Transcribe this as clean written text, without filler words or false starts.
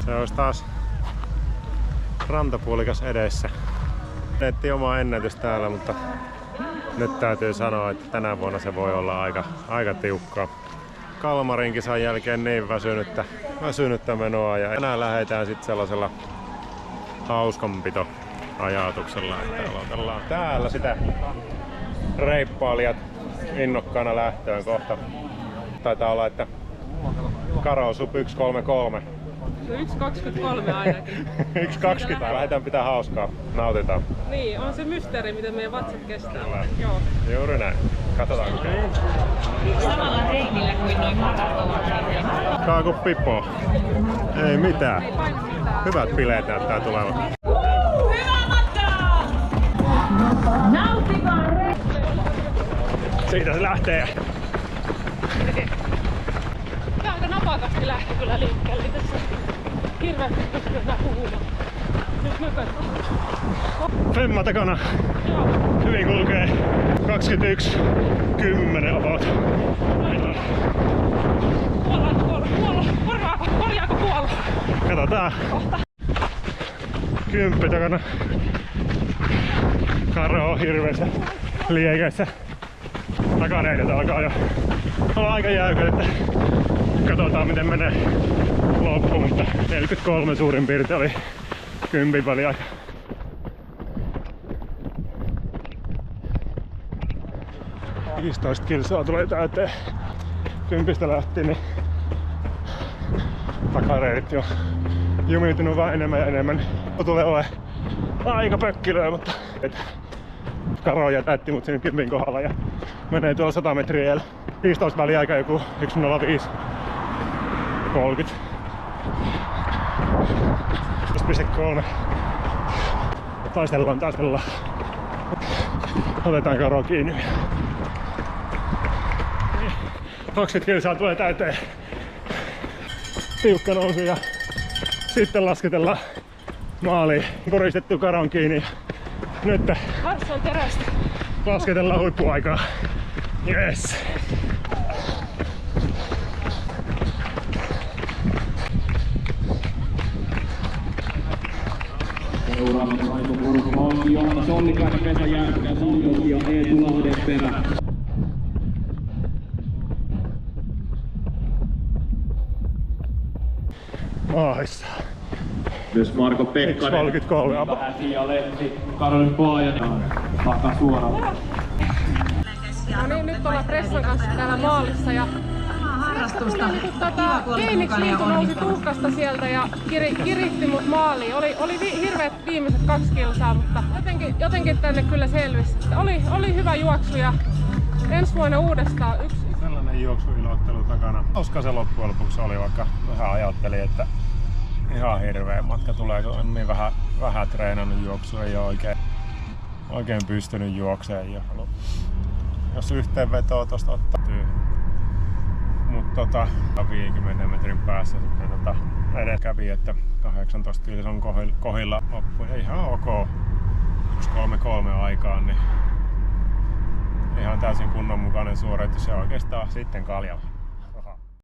Se olisi taas rantapuolikas edessä. Netti oma ennätys täällä, mutta nyt täytyy sanoa, että tänä vuonna se voi olla aika tiukkaa. Kalmarin kisan jälkeen niin väsynyttä menoa ja tänään lähdetään sitten sellaisella hauskanpito-ajatuksella, että aloitellaan täällä sitä reippailijat innokkaana lähtöön kohta. Taitaa olla, että Karo sub 1.33. 1.23 ainakin. 1.20. Lähdetään pitää hauskaa. Nautitaan. Niin, on se mysteeri, miten meidän vatsat kestää. Kyllä. Joo. Juuri näin. Katsotaan kuinka. Samalla reinillä kuin noin maratoon. Kaaku pipo. Ei mitään. Ei paina mitään. Hyvät bileet näyttää tulevan. Hyvä matka! Nauttikaa Siitä se lähtee. Ja aika napakasti lähti kyllä liikkeelle. Tässä hirveästi pystyy enää puhumaan. Nyt nykät. Femma takana. Joo. Hyvin kulkee. 21.10 about. Korjaako puolella? Katsotaan. 10 takana. Karo on hirveässä liekeissä. Takareidet alkaa jo olla aika jäykät, että katsotaan miten menee loppuun, mutta 43 suurin piirtein oli 10 väliaika. – 15 kilsaa tulee täyteen. 10 lähti, niin takareidet jo jumiutunut vaan enemmän ja enemmän. Tulee olemaan aika pökkilöä, mutta Karo jätätti mut siinä 10 kohdalla ja menee tuolla 100 metriä jäljellä. 15 väliaika joku 1.05. 30. 1.3. Taistellaan. Otetaan Karo kiinni. 20 kilsaa tulee täyteen. Tiukka nousu ja sitten lasketellaan maaliin. Koristettu Karon kiinni. Nyt Varsa on terästä. lasketellaan huippuaikaa. Yes! Seuraavat aikoporukka on Johanna Sollikainen, Vesa Järkkä, Saljoki ja Eetu Lahdenperä. Nice. Myös Marko Pekkanen, 33 apa. Häsiä Lehti, Karolin Paajanen, takasuora. No niin, nyt ollaan Pressan kanssa täällä maalissa ja Phoenix Lintu nousi tuhkasta sieltä ja kiritti mut maaliin. Oli hirveät viimeiset 2 kilsaa, mutta jotenkin tänne kyllä selvisi. Oli hyvä juoksu ja ensi vuonna uudestaan yksi. Sellainen juoksuilottelu takana. Hauska se loppujen lopuksi oli, vaikka vähän ajattelin, että ihan hirveä matka tulee, kun on niin vähän treenannut juoksua, ei ole oikein pystynyt juokseen. Jos yhteenvetoa tosta ottaa, mutta 50 metrin päässä sitten edes kävi, että 18 kilsan kohilla loppui. Ihan ok. 1.33 aikaan, niin ihan täysin kunnon mukainen suoritus ja oikeastaan sitten kaljalla.